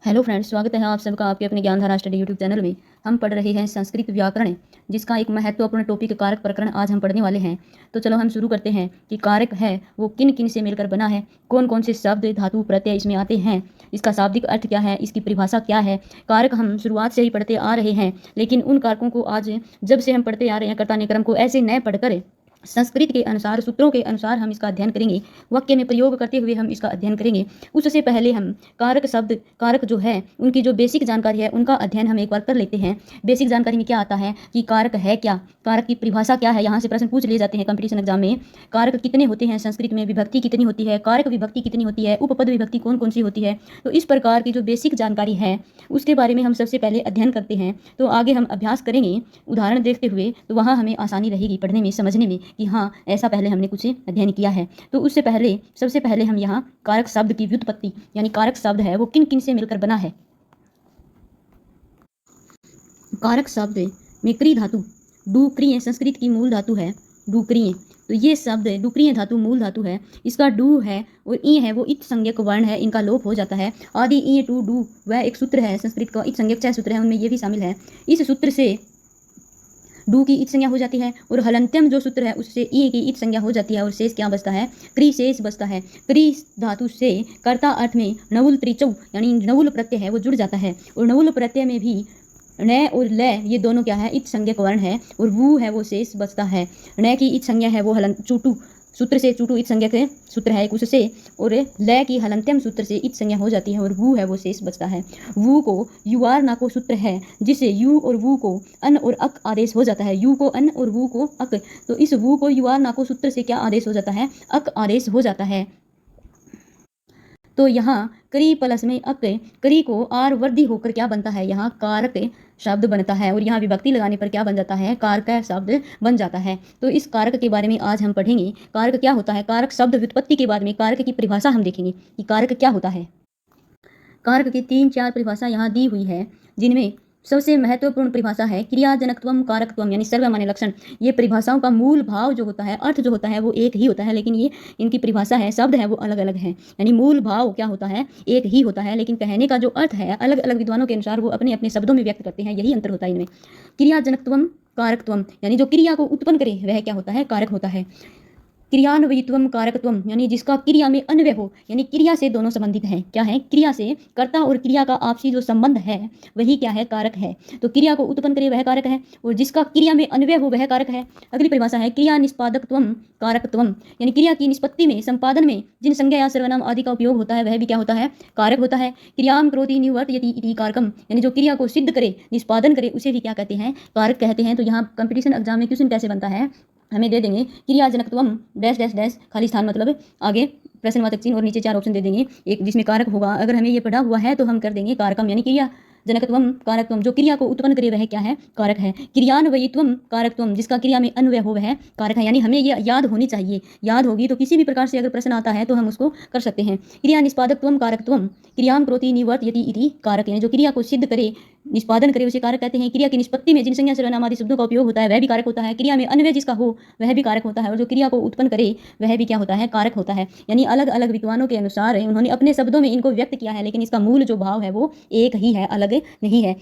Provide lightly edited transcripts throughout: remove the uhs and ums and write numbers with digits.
Hello friends, स्वागत है आप सबका आपके अपने ज्ञानधारा स्टडी यूट्यूब चैनल में। हम पढ़ रहे हैं संस्कृत व्याकरण, जिसका एक महत्वपूर्ण टॉपिक कारक प्रकरण आज हम पढ़ने वाले हैं। तो चलो हम शुरू करते हैं कि कारक है वो किन किन से मिलकर बना है, कौन कौन से शब्द धातु प्रत्यय इसमें आते हैं, इसका शाब्दिक अर्थ क्या है, इसकी परिभाषा क्या है। कारक हम शुरुआत से ही पढ़ते आ रहे हैं, लेकिन उन कारकों को आज जब से हम पढ़ते आ रहे हैं कर्ता क्रम को ऐसे न पढ़कर संस्कृत के अनुसार, सूत्रों के अनुसार हम इसका अध्ययन करेंगे, वाक्य में प्रयोग करते हुए हम इसका अध्ययन करेंगे। उससे पहले हम कारक शब्द, कारक जो है उनकी जो बेसिक जानकारी है उनका अध्ययन हम एक बार कर लेते हैं। बेसिक जानकारी में क्या आता है कि कारक है क्या, कारक की परिभाषा क्या है। यहाँ से प्रश्न पूछ लिए जाते हैं कंपटीशन एग्जाम में। कारक कितने होते हैं संस्कृत में, विभक्ति कितनी होती है, कारक विभक्ति कितनी होती है, उपपद विभक्ति कौन कौन सी होती है। तो इस प्रकार की जो बेसिक जानकारी है उसके बारे में हम सबसे पहले अध्ययन करते हैं। तो आगे हम अभ्यास करेंगे उदाहरण देखते हुए, तो वहाँ हमें आसानी रहेगी पढ़ने में, समझने में कि हाँ ऐसा पहले हमने कुछ अध्ययन किया है। तो उससे पहले सबसे पहले हम यहाँ कारक शब्द की व्युत्पत्ति, यानी कारक शब्द है वो किन किन से मिलकर बना है। कारक शब्द में क्री धातु, डुक्रिय संस्कृत की मूल धातु है डुक्रिय। तो ये शब्द डुक्रिय धातु मूल धातु है, इसका डू है और ई है वो इत संज्ञक वर्ण है, इनका लोप हो जाता है। आदि ई टू डू वह एक सूत्र है संस्कृत का, इत संज्ञक 6 सूत्र है उनमें ये भी शामिल है। इस सूत्र से डू की इत संज्ञा हो जाती है और हलंत्यम जो सूत्र है उससे ई की इत संज्ञा हो जाती है और शेष क्या बचता है, क्री शेष बचता है। क्री धातु से कर्ता अर्थ में नवुल त्रिचौ यानी नवुल प्रत्यय है वो जुड़ जाता है और नवुल प्रत्यय में भी न और ल ये दोनों क्या है, इत संज्ञक वर्ण है और वू है वो शेष बचता है। न की इत संज्ञा है वो चूटू सूत्र से, चूटू इत संज्ञक सूत्र है एक उससे, और ल की हलंत्यम सूत्र से इत संज्ञा हो जाती है और वू है वो शेष बचता है। वू को युवार नाको सूत्र है जिससे यू और वू को अन और अक आदेश हो जाता है, यू को अन और वू को अक। तो इस वू को युवार नाको सूत्र से क्या आदेश हो जाता है, अक आदेश हो जाता है। तो यहाँ करी प्लस में अक, करी को आर वर्धी होकर क्या बनता है, यहाँ कारक शब्द बनता है और यहाँ विभक्ति लगाने पर क्या बन जाता है, कारक शब्द बन जाता है। तो इस कारक के बारे में आज हम पढ़ेंगे, कारक क्या होता है। कारक शब्द व्युत्पत्ति के बाद में कारक की परिभाषा हम देखेंगे कि कारक क्या होता है। कारक की 3-4 परिभाषा यहाँ दी हुई है, जिनमें सबसे महत्वपूर्ण परिभाषा है क्रियाजनकत्वम कारकत्वम यानी सर्वमान्य लक्षण। ये परिभाषाओं का मूल भाव जो होता है, अर्थ जो होता है वो एक ही होता है, लेकिन ये इनकी परिभाषा है, शब्द है वो अलग अलग है। यानी मूल भाव क्या होता है, एक ही होता है, लेकिन कहने का जो अर्थ है अलग अलग विद्वानों के अनुसार वो अपने अपने शब्दों में व्यक्त करते हैं, यही अंतर होता है इनमें। क्रियाजनकत्वम कारकत्वम यानी जो क्रिया को उत्पन्न करे वह क्या होता है, कारक होता है। क्रियान्वयित्वम कारकत्वम यानी जिसका क्रिया में अन्वय हो, यानी क्रिया से दोनों संबंधित हैं। क्या है, क्रिया से कर्ता और क्रिया का आपसी जो संबंध है वही क्या है, कारक है। तो क्रिया को उत्पन्न करे वह कारक है और जिसका क्रिया में अन्वय हो वह कारक है। अगली परिभाषा है क्रिया निष्पादकत्वम कारकत्वम यानी क्रिया की निष्पत्ति में, संपादन में जिन संज्ञा या सर्वनाम आदि का उपयोग होता है वह भी क्या होता है, कारक होता है। क्रियाम करोति निवर्तयति इति कारकम यानी जो क्रिया को सिद्ध करे, निष्पादन करे, उसे भी क्या कहते हैं, कारक कहते हैं। तो यहाँ कंपटीशन एग्जाम में क्वेश्चन कैसे बनता है, हमें दे देंगे क्रियाजनकत्वम डैश डैश डैश, खाली स्थान मतलब आगे प्रश्नवाचक चिन्ह और नीचे 4 ऑप्शन दे देंगे, एक जिसमें कारक होगा। अगर हमें ये पढ़ा हुआ है तो हम कर देंगे कारकम यानी क्रिया जनकत्वम कारकत्वम, जो क्रिया को उत्पन्न करे वह क्या है, कारक है। क्रियान्वयित्वम कारकत्वम जिसका क्रिया में अन्वय हो वह कारक है। यानी हमें ये याद होनी चाहिए, याद होगी तो किसी भी प्रकार से अगर प्रश्न आता है तो हम उसको कर सकते हैं। क्रिया निष्पादकत्वम कारकत्वम क्रियाम करोति निवर्तयति इति कारक यानी जो क्रिया को सिद्ध करे, निष्पादन करे उसे कारक कहते हैं। क्रिया की निष्पत्ति में जिन संज्ञा सर्वनाम आदि शब्दों का उपयोग होता है वह भी कारक होता है। क्रिया में अन्वय जिसका हो वह भी कारक होता है और जो क्रिया को उत्पन्न करे वह भी क्या होता है, कारक होता है। यानी अलग अलग विद्वानों के अनुसार उन्होंने अपने शब्दों में इनको व्यक्त किया है, लेकिन इसका मूल जो भाव है वो एक ही है, अलग नहीं है।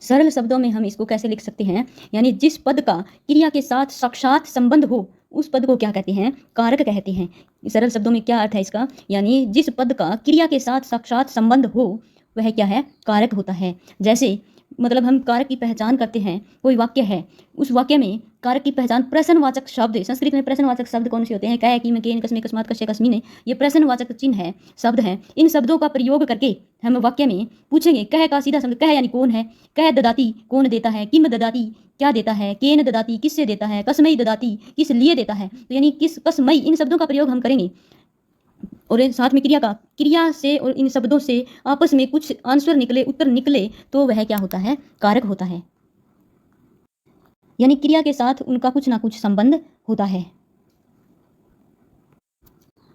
सरल शब्दों में हम इसको कैसे लिख सकते हैं, यानी जिस पद का क्रिया के साथ साक्षात संबंध हो उस पद को क्या कहते हैं, कारक कहते हैं। सरल शब्दों में क्या अर्थ है इसका, यानी जिस पद का क्रिया के साथ साक्षात संबंध हो वह क्या है, कारक होता है। जैसे मतलब हम कारक की पहचान करते हैं, कोई वाक्य है, उस वाक्य में कारक की पहचान प्रश्नवाचक शब्द, संस्कृत में प्रश्नवाचक शब्द कौन से होते हैं, कै की में केन कस्मे कस्मात कस्य कस्मिने, ये प्रश्नवाचक चिन्ह है, शब्द हैं। इन शब्दों का प्रयोग करके हम वाक्य में पूछेंगे, कह का सीधा शब्द कह यानी कौन है, कह ददाती कौन देता है, किम ददाती क्या देता है, केन ददाती किससे देता है, कस्मई ददाती किस लिए देता है। तो यानी किस, कस्मई, इन शब्दों का प्रयोग हम करेंगे और साथ में क्रिया का, क्रिया से और इन शब्दों से आपस में कुछ आंसर निकले, उत्तर निकले तो वह क्या होता है, कारक होता है। यानी क्रिया के साथ उनका कुछ ना कुछ संबंध होता है।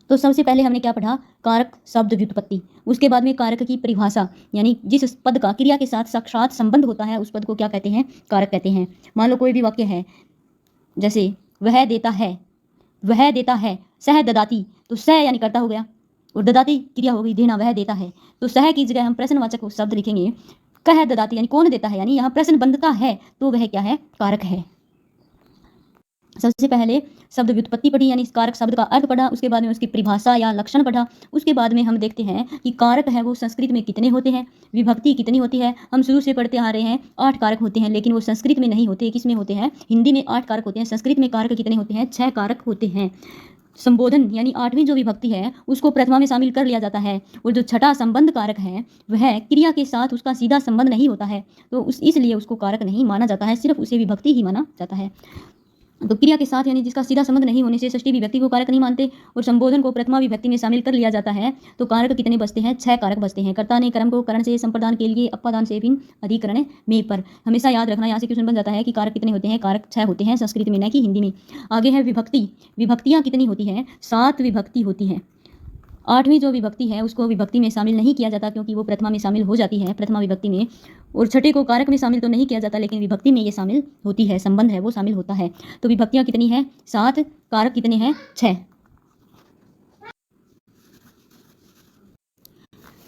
तो सबसे पहले हमने क्या पढ़ा, कारक शब्द व्युत्पत्ति, उसके बाद में कारक की परिभाषा, यानी जिस पद का क्रिया के साथ साक्षात संबंध होता है उस पद को क्या कहते हैं, कारक कहते हैं। मान लो कोई भी वाक्य है, जैसे वह देता है, वह देता है, सह ददाती, तो सह यानी कर्ता हो गया, और ददाती क्रिया हो गई देना, वह देता है। तो सह की जगह हम प्रश्नवाचक शब्द लिखेंगे, कह ददाती, यानी कौन देता है, यानी यहाँ प्रश्न बंधता है तो वह क्या है, कारक है। सबसे पहले शब्द व्युत्पत्ति पढ़ी, यानी कारक शब्द का अर्थ पढ़ा, उसके बाद में उसकी परिभाषा या लक्षण पढ़ा। उसके बाद में हम देखते हैं कि कारक है वो संस्कृत में कितने होते हैं, विभक्ति कितनी होती है। हम शुरू से पढ़ते आ रहे हैं 8 कारक होते हैं, लेकिन वो संस्कृत में नहीं होते, किस में होते हैं, हिंदी में 8 कारक होते हैं, संस्कृत में कारक कितने होते हैं, 6 कारक होते हैं। संबोधन यानी 8वीं जो विभक्ति है उसको प्रथमा में शामिल कर लिया जाता है, और जो छठा संबंध कारक है वह क्रिया के साथ उसका सीधा संबंध नहीं होता है, तो इसलिए उसको कारक नहीं माना जाता है, सिर्फ उसे विभक्ति ही माना जाता है। तो क्रिया के साथ यानी जिसका सीधा संबंध नहीं होने से षष्ठी विभक्ति को कारक नहीं मानते, और संबोधन को प्रथमा विभक्ति में शामिल कर लिया जाता है। तो कारक कितने बचते हैं, 6 कारक बचते हैं। कर्ता ने कर्म को करण से संप्रदान के लिए अपादान से भिन्न अधिकरण में पर। हमेशा याद रखना, यहाँ से क्वेश्चन बन जाता है कि कारक कितने होते हैं, कारक 6 होते हैं संस्कृत में, न कि हिंदी में। आगे है विभक्ति। विभक्तियाँ कितनी होती हैं, 7 विभक्ति होती हैं। 8वीं जो विभक्ति है उसको विभक्ति में शामिल नहीं किया जाता, क्योंकि वो प्रथमा में शामिल हो जाती है, प्रथमा विभक्ति में। और छठे को कारक में शामिल तो नहीं किया जाता, लेकिन विभक्ति में ये शामिल होती है, संबंध है वो शामिल होता है। तो विभक्तियाँ कितनी हैं, 7, कारक कितने हैं, 6।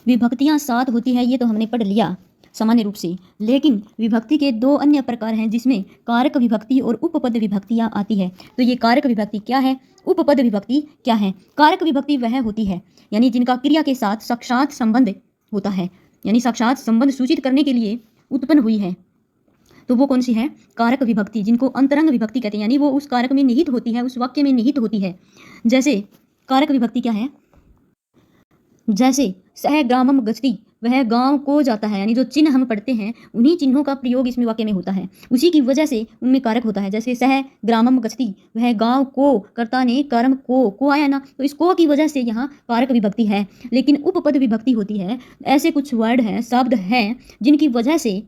विभक्तियाँ 7 होती है, ये तो हमने पढ़ लिया सामान्य रूप से। लेकिन विभक्ति के 2 अन्य प्रकार हैं, जिसमें कारक विभक्ति और उपपद विभक्तियाँ आती है। तो ये कारक विभक्ति क्या है, उपपद विभक्ति क्या है। कारक विभक्ति वह होती है यानी जिनका क्रिया के साथ साक्षात संबंध होता है, यानी साक्षात संबंध सूचित करने के लिए उत्पन्न हुई है। तो वो कौन सी है, कारक विभक्ति, जिनको अंतरंग विभक्ति कहते हैं, यानी वो उस कारक में निहित होती है, उस वाक्य में निहित होती है। जैसे कारक विभक्ति क्या है, जैसे सह ग्रामम गच्छति, वह गांव को जाता है, यानी जो चिन्ह हम पढ़ते हैं उन्हीं चिन्हों का प्रयोग इसमें वाक्य में होता है, उसी की वजह से उनमें कारक होता है। जैसे सह ग्रामम गच्छति, वह गांव को, कर्ता ने कर्म को आया ना, तो इस को की वजह से यहाँ कारक विभक्ति है। लेकिन उपपद विभक्ति होती है, ऐसे कुछ वर्ड हैं, शब्द हैं, जिनकी वजह से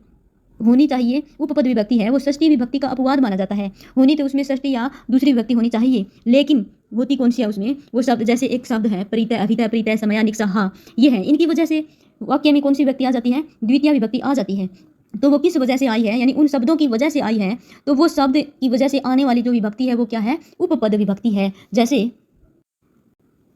होनी चाहिए उपपद विभक्ति है, वो षष्ठी विभक्ति का अपवाद माना जाता है। होनी तो उसमें षष्ठी या दूसरी विभक्ति होनी चाहिए, लेकिन होती कौन सी है उसमें, वो शब्द, जैसे एक शब्द है परितय, अभितय, प्रीतय, समया, निक्सा, हा, ये है, इनकी वजह से वाक्य में कौन सी विभक्ति आ जाती है, द्वितीय विभक्ति आ जाती है। तो वो किस वजह से आई है, यानी उन शब्दों की वजह से आई है, तो वो शब्द की वजह से आने वाली जो विभक्ति है वो क्या है, उपपद विभक्ति है। जैसे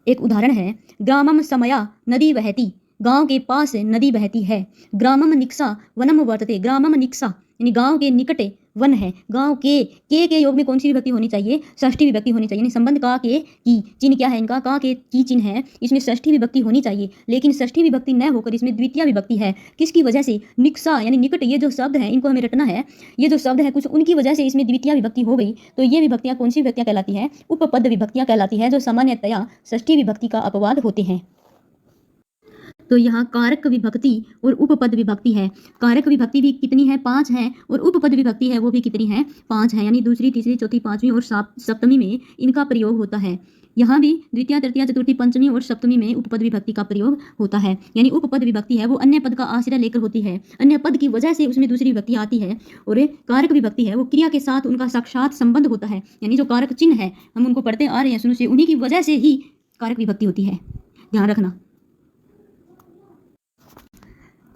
एक उदाहरण है, ग्रामम समया नदी बहती, गांव के पास नदी बहती है। ग्रामम निक्सा वनम वर्तते, ग्रामम निक्सा यानी गांव के निकटे वन है। गांव के योग में कौन सी विभक्ति होनी चाहिए, षष्ठी विभक्ति होनी चाहिए, यानी संबंध का के की, चिन्ह क्या है इनका, का के की चिन्ह है, इसमें षष्ठी विभक्ति होनी चाहिए। लेकिन षष्ठी विभक्ति न होकर इसमें द्वितीय विभक्ति है, किसकी वजह से, निक्सा यानी निकट, ये जो शब्द है इनको हमें रटना है, ये जो शब्द है कुछ उनकी वजह से इसमें द्वितीय विभक्ति हो गई। तो ये विभक्तियाँ कौन सी विभक्तियाँ कहलाती है, उपपद विभक्तियाँ कहलाती है, जो सामान्यतया षष्ठी विभक्ति का अपवाद होते हैं। तो यहाँ कारक विभक्ति और उपपद विभक्ति है। कारक विभक्ति भी कितनी है, 5 है, और उपपद विभक्ति है वो भी कितनी है, 5 है, यानी दूसरी, तीसरी, चौथी, पांचवी और सप्तमी में इनका प्रयोग होता है। यहाँ भी द्वितीय, तृतीय, चतुर्थी, पंचमी और सप्तमी में उपपद विभक्ति का प्रयोग होता है। यानी उपपद विभक्ति है वो अन्य पद का आश्रय लेकर होती है, अन्य पद की वजह से उसमें दूसरी विभक्ति आती है। और कारक विभक्ति है वो क्रिया के साथ उनका साक्षात संबंध होता है, यानी जो कारक चिन्ह है हम उनको पढ़ते आ रहे हैं शुरू से, उन्हीं की वजह से ही कारक विभक्ति होती है, ध्यान रखना।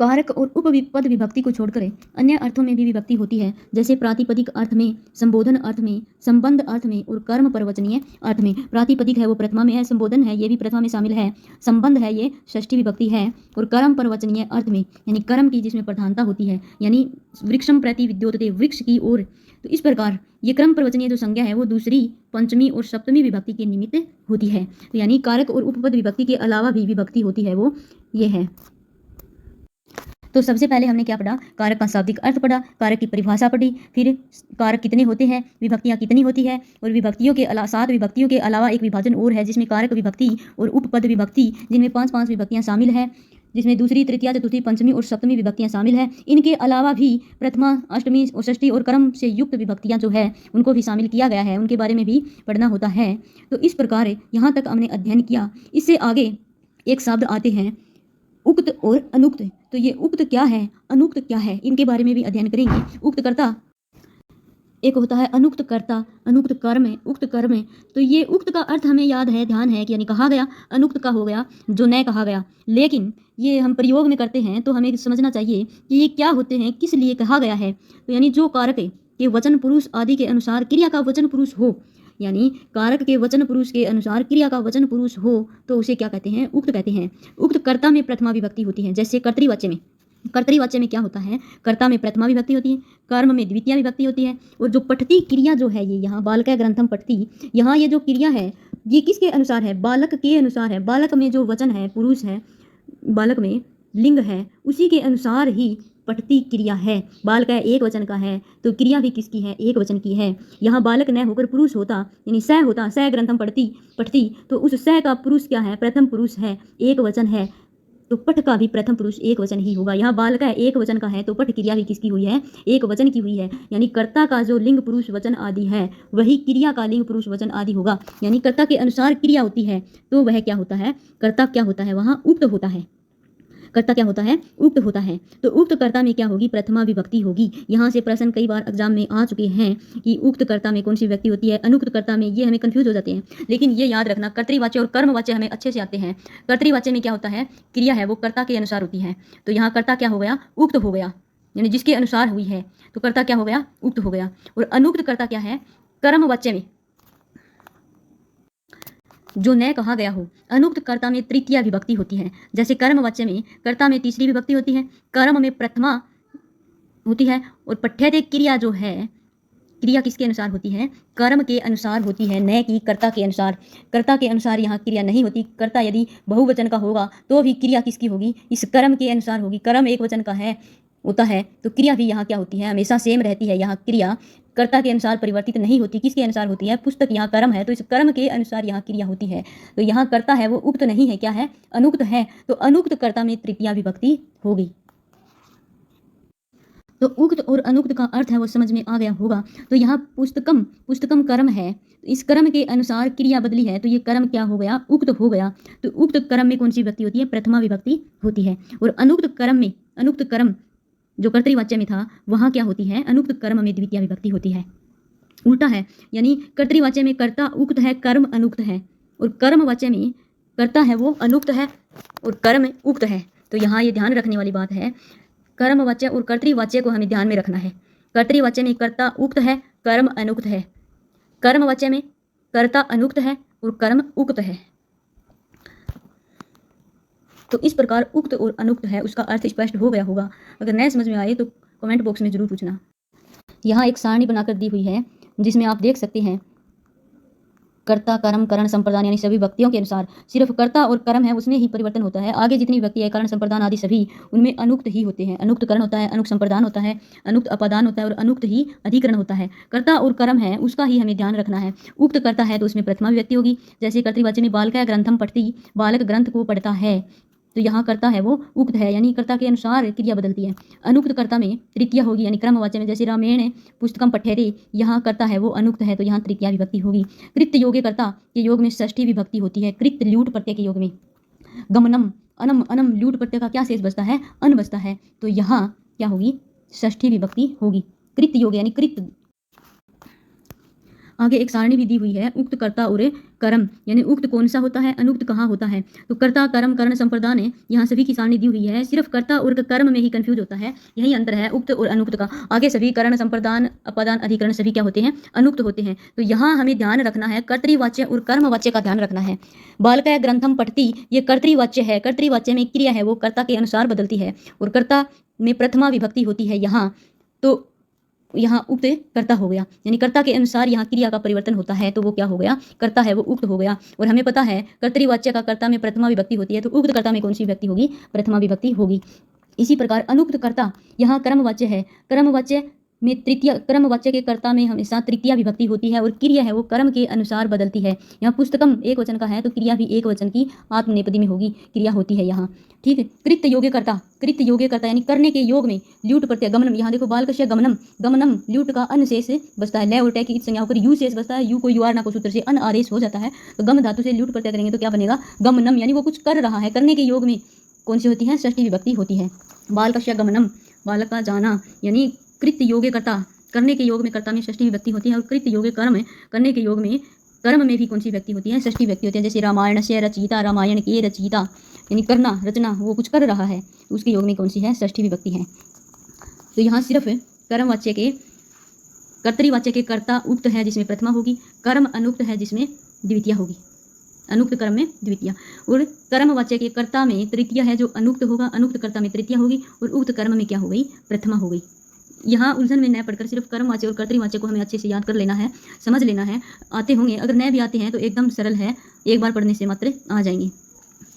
कारक और उपपद विभक्ति को छोड़कर अन्य अर्थों में भी विभक्ति होती है, जैसे प्रातिपदिक अर्थ में, संबोधन अर्थ में, संबंध अर्थ में और कर्म प्रवचनीय अर्थ में। प्रातिपदिक है वो प्रथमा में है, संबोधन है ये भी प्रथमा में शामिल है, संबंध है ये षष्ठी विभक्ति है, और कर्म प्रवचनीय अर्थ में यानी कर्म की जिसमें प्रधानता होती है, यानी वृक्षम प्रति विद्योतते, वृक्ष की ओर। तो इस प्रकार ये क्रम प्रवचनीय जो संज्ञा है वो दूसरी, पंचमी और सप्तमी विभक्ति के निमित्त होती है। तो यानी कारक और उपपद विभक्ति के अलावा भी विभक्ति होती है, वो ये है। तो सबसे पहले हमने क्या पढ़ा, कारक का शाब्दिक अर्थ पढ़ा, कारक की परिभाषा पढ़ी, फिर कारक कितने होते हैं, विभक्तियाँ कितनी होती है, और विभक्तियों के 7 विभक्तियों के अलावा एक विभाजन और है जिसमें कारक विभक्ति और उपपद विभक्ति, जिनमें 5-5 विभक्तियाँ शामिल हैं, जिसमें दूसरी, तृतीय, चतुर्थी, पंचमी और सप्तमी विभक्तियाँ शामिल हैं। इनके अलावा भी प्रथमा, अष्टमी और षष्ठी और क्रम से युक्त विभक्तियाँ जो है उनको भी शामिल किया गया है, उनके बारे में भी पढ़ना होता है। तो इस प्रकार यहाँ तक हमने अध्ययन किया। इससे आगे एक शब्द आते हैं उक्त और अनुक्त। तो ये उक्त क्या है, अनुक्त क्या है, इनके बारे में भी अध्ययन करेंगे। उक्त कर्ता एक होता है, अनुक्त कर्ता, अनुक्त कर्म, उक्त कर्म। तो ये उक्त का अर्थ हमें याद है, ध्यान है कि यानी कहा गया, अनुक्त का हो गया जो न कहा गया। लेकिन ये हम प्रयोग में करते हैं तो हमें समझना चाहिए कि ये क्या होते हैं, किस लिए कहा गया है। तो यानी जो कारक के वचन पुरुष आदि के अनुसार क्रिया का वचन पुरुष हो, यानी कारक के वचन पुरुष के अनुसार क्रिया का वचन पुरुष हो तो उसे क्या कहते हैं, उक्त कहते हैं। उक्त कर्ता में प्रथमा विभक्ति होती है। जैसे कर्तृवाच्य में, कर्तृवाच्य में क्या होता है, कर्ता में प्रथमा विभक्ति होती है, कर्म में द्वितीय विभक्ति होती है। और जो पठती क्रिया जो है, ये यहाँ बालक ग्रंथम पठती, यहाँ ये जो क्रिया है ये किसके अनुसार है, बालक के अनुसार है। बालक में जो वचन है पुरुष है, बालक में लिंग है, उसी के अनुसार ही पठती क्रिया है। बालक एक वचन का है तो क्रिया भी किसकी है, एक वचन की है। यहाँ बालक न होकर पुरुष होता, यानी स होता, स ग्रंथम पठती तो उस स का पुरुष क्या है, प्रथम पुरुष है, एक वचन है, तो पठ का भी प्रथम पुरुष एक वचन ही होगा। यहाँ बालक एक वचन का है तो पठ क्रिया भी किसकी हुई है, एक वचन की हुई है। यानी कर्ता का जो लिंग पुरुष वचन आदि है वही क्रिया का लिंग पुरुष वचन आदि होगा। यानी कर्ता के अनुसार क्रिया होती है तो वह क्या होता है, कर्ता क्या होता है, वहाँ उक्त होता है। कर्ता क्या होता है, उक्त होता है। तो उक्त कर्ता में क्या होगी, प्रथमा विभक्ति होगी। यहाँ से प्रश्न कई बार एग्जाम में आ चुके हैं कि उक्त कर्ता में कौन सी विभक्ति होती है, अनुक्त कर्ता में, ये हमें कंफ्यूज हो जाते हैं। लेकिन ये याद रखना, कर्तृवाच्य और कर्मवाच्य हमें अच्छे से आते हैं। कर्तृवाच्य में क्या होता है, क्रिया है वो कर्ता के अनुसार होती है, तो यहाँ कर्ता क्या हो गया, उक्त हो गया, यानी जिसके अनुसार हुई है तो कर्ता क्या हो गया, उक्त हो गया। और अनुक्त कर्ता क्या है, कर्मवाच्य में जो न कहा गया हो। अनुक्त कर्ता में तृतीया विभक्ति होती है। जैसे कर्मवाच्य में कर्ता में तीसरी विभक्ति होती है, कर्म में प्रथमा होती है। और पठ्यते क्रिया जो है, क्रिया किसके अनुसार होती है, कर्म के अनुसार होती है, न कि कर्ता के अनुसार। कर्ता के अनुसार यहाँ क्रिया नहीं होती। कर्ता यदि बहुवचन का होगा तो भी क्रिया किसकी होगी, इस कर्म के अनुसार होगी। कर्म एक वचन का है होता है तो क्रिया भी यहाँ क्या होती है, हमेशा सेम रहती है। यहाँ क्रिया कर्ता के अनुसार परिवर्तित नहीं होती। किसके अनुसार होती है, पुस्तक यहाँ कर्म है तो इस कर्म के अनुसार यहाँ क्रिया होती है। तो यहाँ कर्ता है वो उक्त नहीं है, क्या है, अनुक्त है। तो अनुक्त कर्ता में तृतीया विभक्ति होगी। तो उक्त और अनुक्त का अर्थ है वो समझ में आ गया होगा। तो यहाँ पुस्तकम, पुस्तकम कर्म है, इस कर्म के अनुसार क्रिया बदली है तो ये कर्म क्या हो गया, उक्त हो गया। तो उक्त कर्म में कौन सी विभक्ति होती है, प्रथमा विभक्ति होती है। और अनुक्त कर्म में, अनुक्त कर्म जो कर्तृवाच्य में था वहाँ क्या होती है, अनुक्त कर्म में द्वितीय विभक्ति होती है। उल्टा है, यानी कर्तृवाच्य में कर्ता उक्त है, कर्म अनुक्त है। और कर्मवाच्य में कर्ता है वो अनुक्त है और कर्म उक्त है। तो यहाँ ये ध्यान रखने वाली बात है, कर्मवाच्य और कर्तृवाच्य को हमें ध्यान में रखना है। कर्तृवाच्य में कर्ता उक्त है, कर्म अनुक्त है। कर्मवाच्य में कर्ता अनुक्त है और कर्म उक्त है। तो इस प्रकार उक्त और अनुक्त है उसका अर्थ स्पष्ट हो गया होगा। अगर नहीं समझ में आए तो कमेंट बॉक्स में जरूर पूछना। यहाँ एक सारणी बनाकर दी हुई है जिसमें आप देख सकते हैं कर्ता, कर्म, करण, संप्रदान, यानी सभी व्यक्तियों के अनुसार सिर्फ कर्ता और कर्म है उसमें ही परिवर्तन होता है। आगे जितनी व्यक्ति है, करण, संप्रदान आदि सभी उनमें अनुक्त ही होते हैं। अनुक्त करण होता है, अनुक्त संप्रदान होता है, अनुक्त अपादान होता है और अनुक्त ही अधिकरण होता है। कर्ता और कर्म है उसका ही हमें ध्यान रखना है। उक्त कर्ता है तो उसमें प्रथमा विभक्ति होगी। जैसे कर्तृवाच्य में बालक ग्रंथम पठती, बालक ग्रंथ को पढ़ता है, तो यहाँ कर्ता है वो उक्त है, यानी कर्ता के अनुसार क्रिया बदलती है। अनुक्त कर्ता में तृतीया होगी, यानी क्रमवाच्य में जैसे रामायण पुस्तकम पठेरे, यहाँ कर्ता है वो अनुक्त है तो यहाँ तृतीया विभक्ति होगी। कृत्य योग्य कर्ता के योग में षष्ठी विभक्ति होती है। कृत्य ल्यूट प्रत्यय के योग में गमनम, अनम, अनम ल्यूट प्रत्यय का क्या शेष बचता है, अन बचता है, तो यहाँ क्या होगी, षष्ठी विभक्ति होगी। कृत्य योग यानी कृत्य। आगे एक सारणी भी दी हुई है, उक्त कर्ता और कर्म, यानी उक्त कौन सा होता है, अनुक्त कहाँ होता है। तो कर्ता, कर्म, करण, संप्रदान है, यहाँ सभी की सारणी दी हुई है। सिर्फ कर्ता और कर्म में ही कंफ्यूज होता है, यही अंतर है उक्त और अनुक्त का। आगे सभी करण, संप्रदान, अपादान, अधिकरण सभी क्या होते हैं, अनुक्त होते हैं। तो यहाँ हमें ध्यान रखना है, कर्तृवाच्य और कर्मवाच्य का ध्यान रखना है। बालक ग्रंथम पठती, ये कर्तृवाच्य है। कर्तृवाच्य में क्रिया है वो कर्ता के अनुसार बदलती है और कर्ता में प्रथमा विभक्ति होती है यहाँ, तो यहाँ उक्त कर्ता हो गया, यानी कर्ता के अनुसार यहाँ क्रिया का परिवर्तन होता है तो वो क्या हो गया, कर्ता है वो उक्त हो गया। और हमें पता है कर्तृवाच्य का कर्ता में प्रथमा विभक्ति होती है तो उक्त कर्ता में कौन सी विभक्ति होगी, प्रथमा विभक्ति होगी। इसी प्रकार अनुक्त कर्ता यहाँ कर्मवाच्य है, कर्मवाच्य में तृतीय, कर्मवाच्य के कर्ता में हमेशा तृतीया विभक्ति होती है और क्रिया है वो कर्म के अनुसार बदलती है। यहाँ पुस्तकम एक वचन का है तो क्रिया भी एक वचन की आत्मनेपदी में होगी, क्रिया होती है यहाँ, ठीक है। कृत्य योग्य कर्ता, कृत्य योग्य कर्ता यानी करने के योग में ल्यूट प्रत्यय गमनम, यहाँ देखो बालकस्य गमनम, गमनम ल्यूट का अन शेष बचता है, लय और टय की संज्ञा होकर यू शेष बचता है, यू को युआर ना को सूत्र से अन आदेश हो जाता है, तो गम धातु से ल्यूट प्रत्यय करेंगे तो क्या बनेगा, गमनम, यानी वो कुछ कर रहा है, करने के योग में कौन सी होती है, षष्ठी विभक्ति होती है। बालकस्य गमनम, बालक का जाना, यानी कृत्य योग्य कर्ता, करने के योग में कर्ता में षष्ठी विभक्ति होती है। और कृत्य योग्य कर्म है, करने के योग में कर्म में भी कौन सी व्यक्ति होती है, षष्ठी व्यक्ति होती है। जैसे रामायण से रचयिता, रामायण के रचयिता, यानी करना, रचना, वो कुछ कर रहा है तो उसके योग में कौन सी है, षष्ठी विभक्ति है। तो यहाँ सिर्फ कर्मवाच्य के कर्तृवाच्य के कर्ता उक्त है जिसमें प्रथमा होगी, कर्म अनुक्त है जिसमें द्वितीय होगी, अनुक्त कर्म में द्वितीय, और कर्मवाच्य के कर्ता में तृतीय है जो अनुक्त होगा, अनुक्त कर्ता में तृतीय होगी, और उक्त कर्म में क्या हो गई, प्रथमा हो गई। यहाँ उलझन में न पढ़कर सिर्फ कर्मवाच्य और कर्तृवाच्य को हमें अच्छे से याद कर लेना है, समझ लेना है। आते होंगे, अगर न भी आते हैं तो एकदम सरल है, एक बार पढ़ने से मात्र आ जाएंगे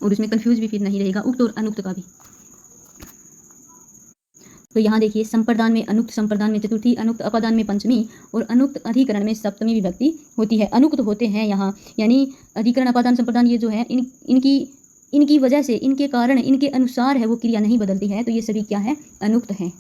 और उसमें कंफ्यूज भी फिर नहीं रहेगा उक्त और अनुक्त का भी। तो यहाँ देखिए, संप्रदान में अनुक्त, संप्रदान में चतुर्थी, अनुक्त अपादान में पंचमी और अनुक्त अधिकरण में सप्तमी विभक्ति होती है। अनुक्त होते हैं यहाँ, यानी अधिकरण अपादान संप्रदान ये जो है इनकी वजह से, इनके कारण, इनके अनुसार है वो क्रिया नहीं बदलती है, तो ये सभी क्या है, अनुक्त हैं।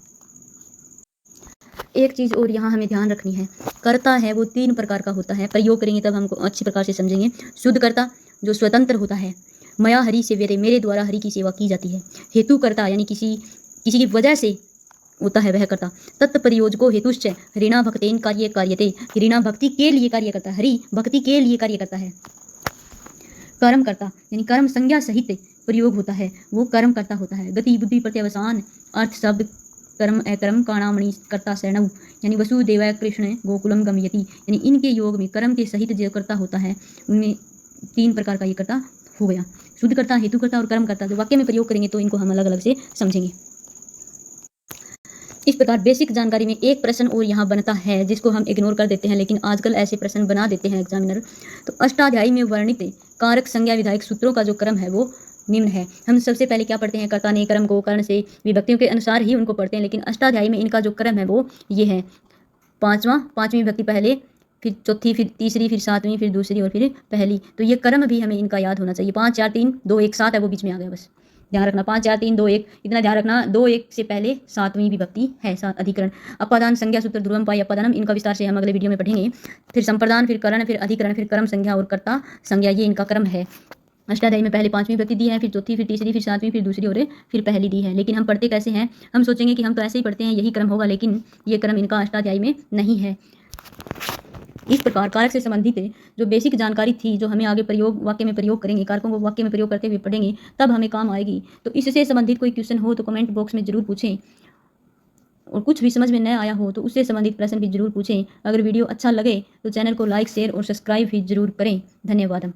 एक चीज़ और यहाँ हमें ध्यान रखनी है, कर्ता है वो 3 प्रकार का होता है, प्रयोग करेंगे तब हमको अच्छी प्रकार से समझेंगे। शुद्ध कर्ता जो स्वतंत्र होता है, मया हरि सेव्यते, मेरे द्वारा हरि की सेवा की जाती है। हेतु कर्ता यानी किसी की वजह से होता है वह कर्ता। तत्प्रयोजको हेतुश्च ऋणा भक्तेन कार्य कार्यते, ऋणा भक्ति के लिए कार्य करता है, हरि भक्ति के लिए कार्य करता है। कर्म कर्ता यानी कर्म संज्ञा सहित प्रयोग होता है, वो कर्म कर्ता होता है। गति बुद्धि प्रत्यवसान अर्थ शब्द कर्म अकर्म काणामणि कर्ता शरणौ, यानी वसुदेव कृष्ण गोकुलम गमयति, यानी इनके योग में कर्म के सहित जो कर्ता होता है उनमें 3 प्रकार का ये कर्ता हो गया, शुद्ध कर्ता, हेतु कर्ता और कर्म कर्ता। जो वाक्य में प्रयोग करेंगे तो इनको हम अलग अलग से समझेंगे। इस प्रकार बेसिक जानकारी में एक प्रश्न और यहाँ बनता है जिसको हम इग्नोर कर देते हैं, लेकिन आजकल ऐसे प्रश्न बना देते हैं एग्जामिनर। तो अष्टाध्यायी में वर्णित कारक संज्ञा विधायक सूत्रों का जो क्रम है वो निम्न है। हम सबसे पहले क्या पढ़ते हैं, कर्ता ने कर्म को कर्ण से विभक्तियों के अनुसार ही उनको पढ़ते हैं, लेकिन अष्टाध्यायी में इनका जो क्रम है वो ये है, पांचवी विभक्ति पहले, फिर चौथी, फिर तीसरी, फिर सातवीं, फिर दूसरी और फिर पहली। तो ये क्रम भी हमें इनका याद होना चाहिए। 5 4 3 2 1 7 है, वो बीच में आ गया, बस ध्यान रखना। 5 4 3 2 1 इतना ध्यान रखना। 2 1 से पहले 7वीं विभक्ति है, अधिकरण। अपादान संज्ञा सूत्र ध्रुवम पाई अपादानम, इनका विस्तार से हम अगले वीडियो में पढ़ेंगे। फिर संप्रदान, फिर करण, फिर अधिकरण, फिर कर्म संज्ञा और कर्ता संज्ञा, ये इनका क्रम है। अष्टाध्यायी में पहले 5वीं विभक्ति दी है, फिर चौथी, फिर तीसरी, फिर सातवीं, फिर दूसरी और फिर पहली दी है। लेकिन हम पढ़ते कैसे हैं, हम सोचेंगे कि हम तो ऐसे ही पढ़ते हैं, यही क्रम होगा, लेकिन ये क्रम इनका अष्टाध्यायी में नहीं है। इस प्रकार कारक से संबंधित जो बेसिक जानकारी थी, जो हमें आगे प्रयोग, वाक्य में प्रयोग करेंगे, कारकों को वाक्य में प्रयोग करते हुए पढ़ेंगे, तब हमें काम आएगी। तो इससे संबंधित कोई क्वेश्चन हो तो कमेंट बॉक्स में जरूर पूछें, और कुछ भी समझ में न आया हो तो उससे संबंधित प्रश्न भी जरूर पूछें। अगर वीडियो अच्छा लगे तो चैनल को लाइक, शेयर और सब्सक्राइब भी जरूर करें। धन्यवाद।